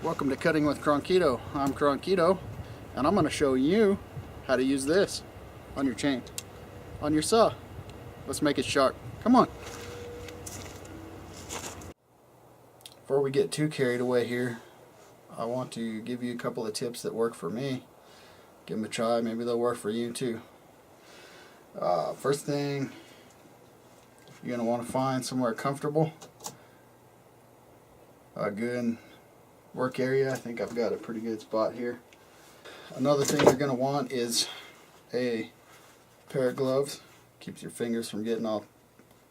Welcome to Cutting with Cronquito. I'm Cronquito, and I'm going to show you how to use this on your chain, on your saw. Let's make it sharp. Come on. Before we get too carried away here, I want to give you a couple of tips that work for me. Give them a try. Maybe they'll work for you too. First thing, you're going to want to find somewhere comfortable, a good work area. I think I've got a pretty good spot here. Another thing you're going to want is a pair of gloves. Keeps your fingers from getting all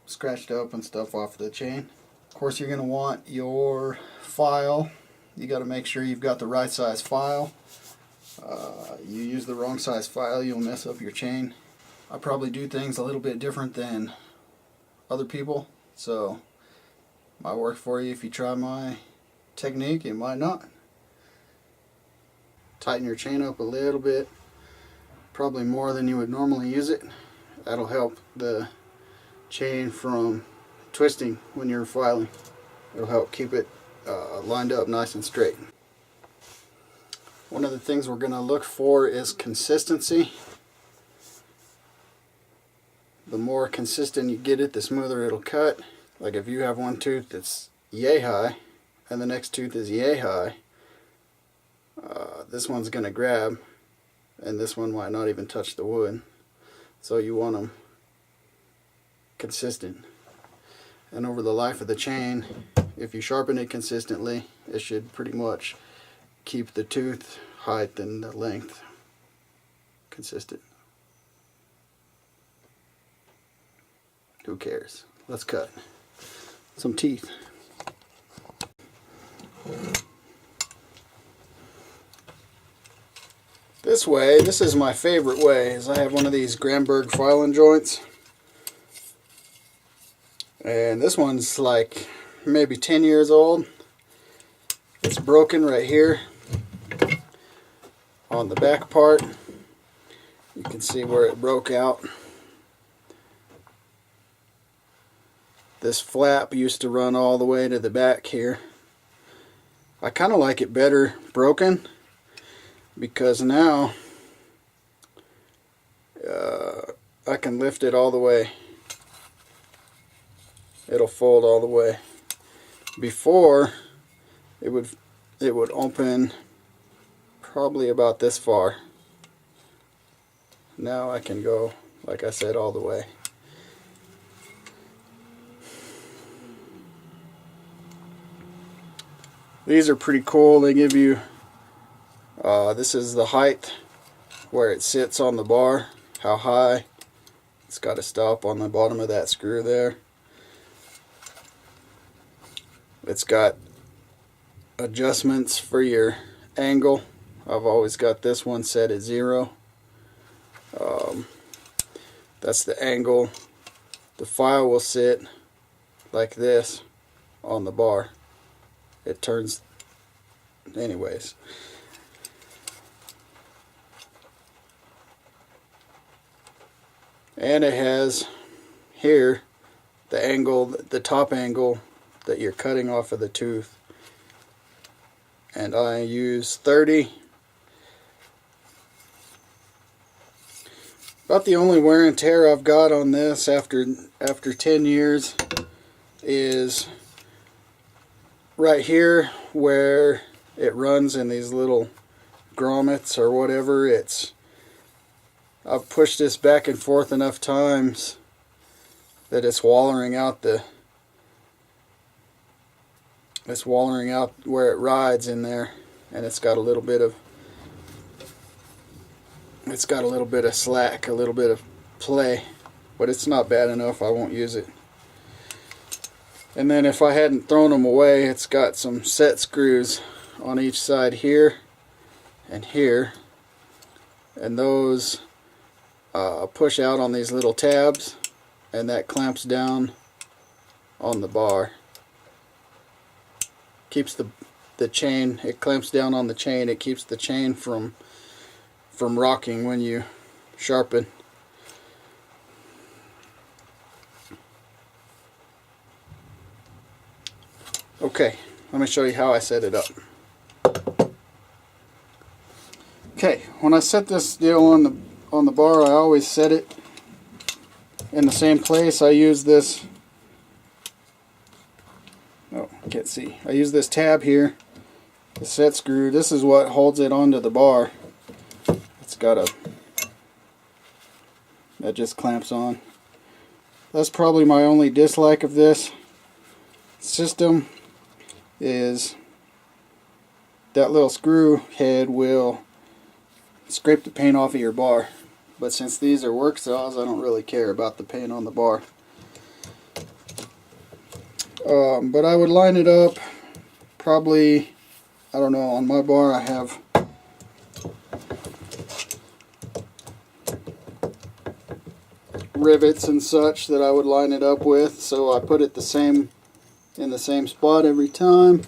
scratched up and stuff off the chain. Of course, you're going to want your file. You got to make sure you've got the right size file. You use the wrong size file, you'll mess up your chain. I probably do things a little bit different than other people, so might work for you if you try my technique. It might not. Tighten your chain up a little bit, probably more than you would normally use it. That'll help the chain from twisting when you're filing. It'll help keep it lined up nice and straight. One of the things we're going to look for is consistency. The more consistent you get it, the smoother it'll cut. Like if you have one tooth that's yay high and the next tooth is yay high, this one's going to grab and this one might not even touch the wood. So you want them consistent. And over the life of the chain, if you sharpen it consistently, it should pretty much keep the tooth height and the length consistent. Who cares? Let's cut some teeth. This way, this is my favorite way, is I have one of these Granberg File-N-Joints. And this one's like maybe 10 years old. It's broken right here on the back part. You can see where it broke out. This flap used to run all the way to the back here. I kind of like it better broken, because now I can lift it all the way. It'll fold all the way. Before, it would open probably about this far. Now I can go, like I said, all the way. These are pretty cool. They give you, this is the height where it sits on the bar, how high. It's got a stop on the bottom of that screw there. It's got adjustments for your angle. I've always got this one set at 0. That's the angle. The file will sit like this on the bar. It turns anyways. And it has here the angle, the top angle that you're cutting off of the tooth. And I use 30. About the only wear and tear I've got on this after 10 years is right here where it runs in these little grommets or whatever. I've pushed this back and forth enough times that it's wallering out where it rides in there, and it's got a little bit of slack, a little bit of play, but it's not bad enough. I won't use it. And then if I hadn't thrown them away, it's got some set screws on each side here and here, and those push out on these little tabs, and that clamps down on the bar. Keeps the chain, it clamps down on the chain. It keeps the chain from rocking when you sharpen. Okay, let me show you how I set it up. when I set this deal on the bar, I always set it in the same place. I use this, oh, I can't see. I use this tab here, the set screw. This is what holds it onto the bar. It's got a, that just clamps on. That's probably my only dislike of this system, is that little screw head will scrape the paint off of your bar. But since these are work saws, I don't really care about the paint on the bar. But I would line it up probably, I don't know, on my bar I have rivets and such that I would line it up with, so I put it in the same spot every time.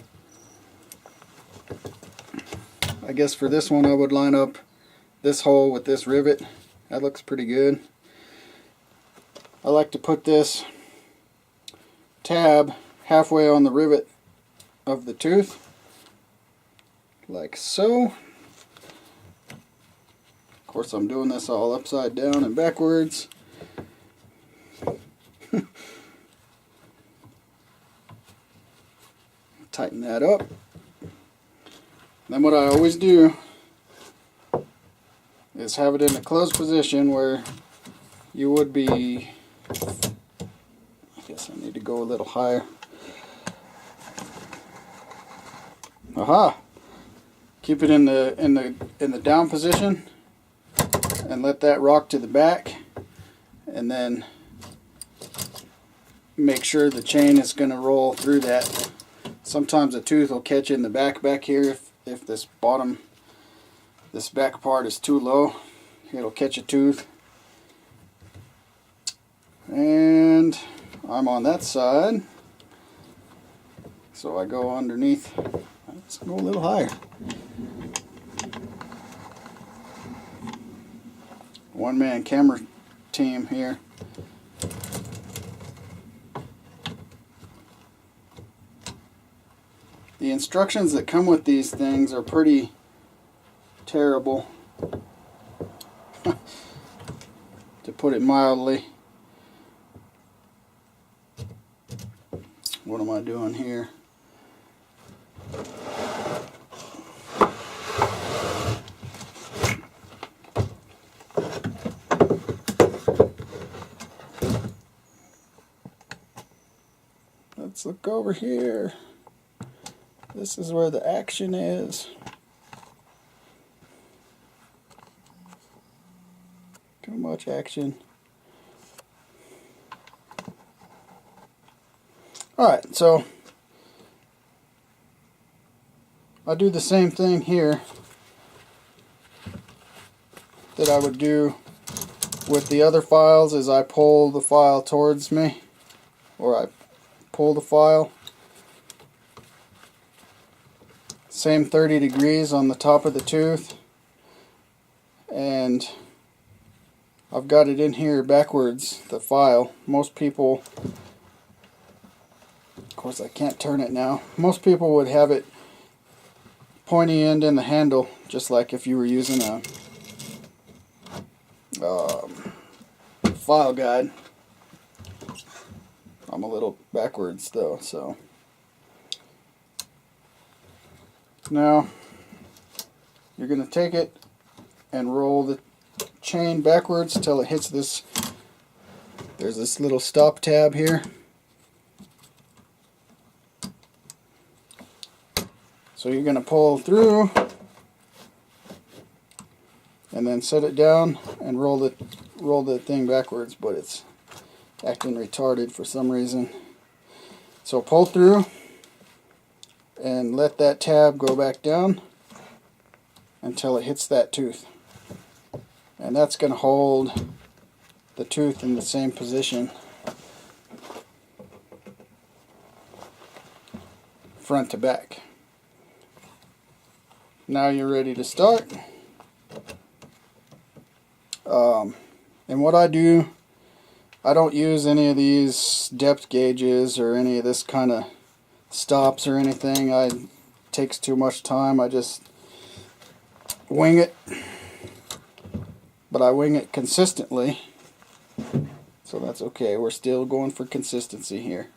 I guess for this one I would line up this hole with this rivet. That looks pretty good. I like to put this tab halfway on the rivet of the tooth, like so. Of course I'm doing this all upside down and backwards. Tighten that up. Then what I always do is have it in a closed position where you would be, I guess I need to go a little higher. Aha! Keep it in the down position and let that rock to the back, and then make sure the chain is going to roll through that. Sometimes a tooth will catch in the back here if this back part is too low. It'll catch a tooth. And I'm on that side, so I go underneath. Let's go a little higher. One-man camera team here. The instructions that come with these things are pretty terrible, to put it mildly. What am I doing here? Let's look over here. This is where the action is. Too much action. Alright, so I do the same thing here that I would do with the other files, as I pull the file towards me, or I pull the file. Same 30 degrees on the top of the tooth, and I've got it in here backwards, the file. Most people, of course I can't turn it now, most people would have it pointy end in the handle, just like if you were using a file guide. I'm a little backwards though, so now you're going to take it and roll the chain backwards until it hits this. There's this little stop tab here. So you're going to pull through and then set it down and roll the thing backwards, but it's acting retarded for some reason. So pull through and let that tab go back down until it hits that tooth. And that's going to hold the tooth in the same position, front to back. Now you're ready to start. And what I do, I don't use any of these depth gauges or any of this kind of stops or anything. It takes too much time. I just wing it. but I wing it consistently, so that's okay. We're still going for consistency here.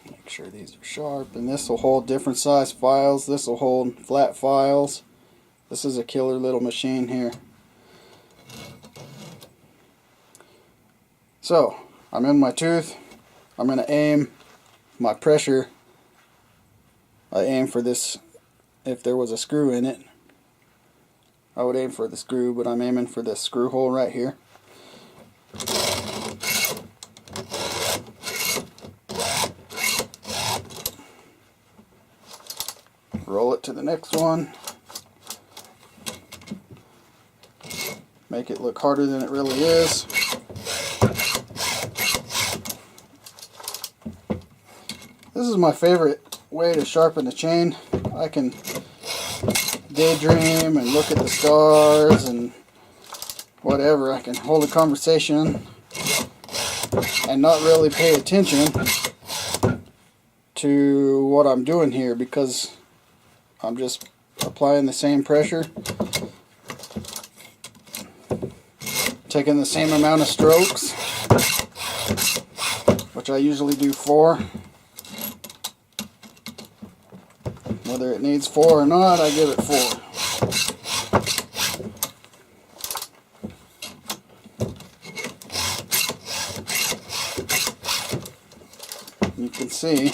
Make sure these are sharp, and this will hold different size files. This will hold flat files. This is a killer little machine here. So I'm in my tooth. I'm going to aim my pressure. I aim for this. If there was a screw in it, I would aim for the screw, but I'm aiming for this screw hole right here. Roll it to the next one. Make it look harder than it really is. This is my favorite way to sharpen the chain. I can daydream and look at the stars and whatever. I can hold a conversation and not really pay attention to what I'm doing here, because I'm just applying the same pressure, taking the same amount of strokes, which I usually do 4. Whether it needs 4 or not, I give it 4. You can see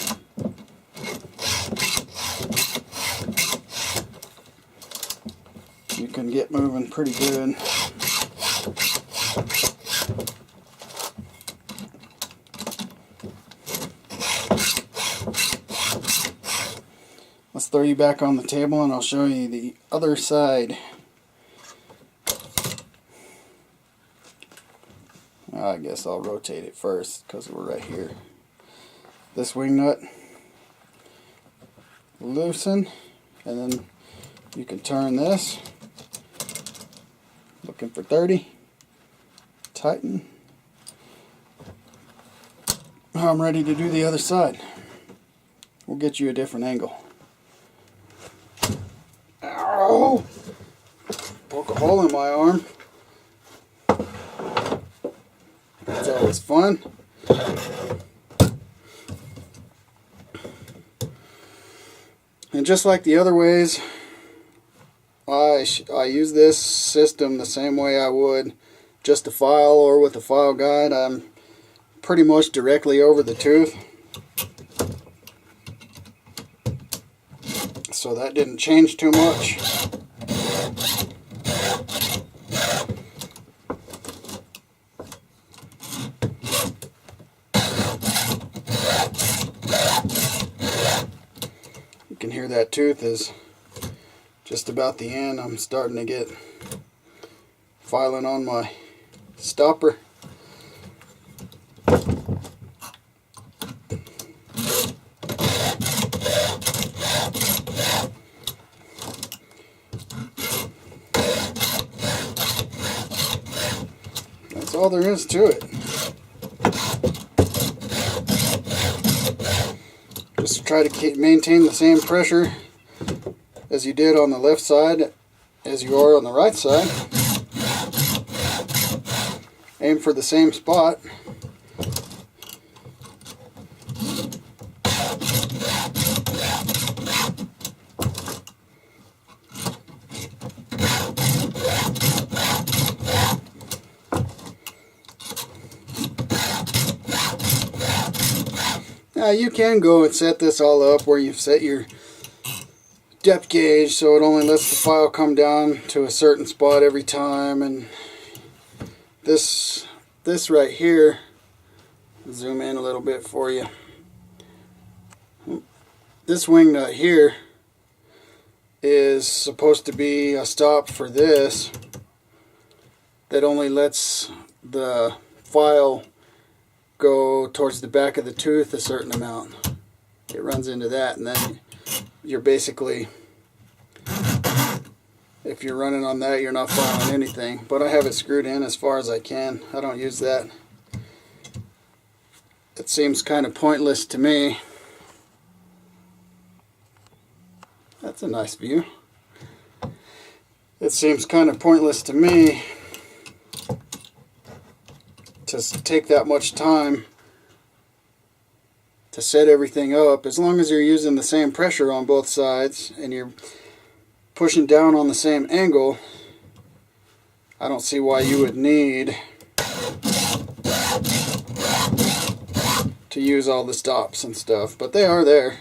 you can get moving pretty good. Let's throw you back on the table and I'll show you the other side. I guess I'll rotate it first because we're right here. This wing nut, loosen, and then you can turn this. Looking for 30. Tighten. I'm ready to do the other side. We'll get you a different angle. Ow! Poke a hole in my arm. That's always fun. And just like the other ways, I use this system the same way I would just a file or with a file guide. I'm pretty much directly over the tooth. So that didn't change too much. You can hear that tooth is just about the end. I'm starting to get filing on my stopper. That's all there is to it. Just try to maintain the same pressure as you did on the left side as you are on the right side. Aim for the same spot. Now you can go and set this all up where you've set your depth gauge so it only lets the file come down to a certain spot every time, and this right here, zoom in a little bit for you. This wing nut here is supposed to be a stop for this that only lets the file go towards the back of the tooth a certain amount. It runs into that, and then you're basically, if you're running on that, you're not filing anything. But I have it screwed in as far as I can. I don't use that. It seems kind of pointless to me. That's a nice view. it seems kind of pointless to me to take that much time to set everything up. As long as you're using the same pressure on both sides and you're pushing down on the same angle, I don't see why you would need to use all the stops and stuff, but they are there.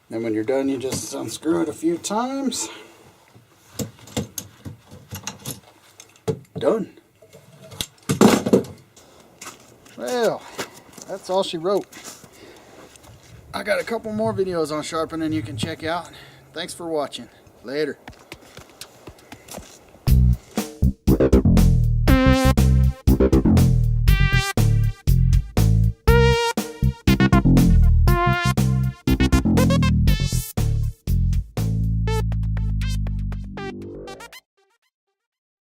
And when you're done, you just unscrew it a few times. Done. Well, that's all she wrote. I got a couple more videos on sharpening you can check out. Thanks for watching. Later.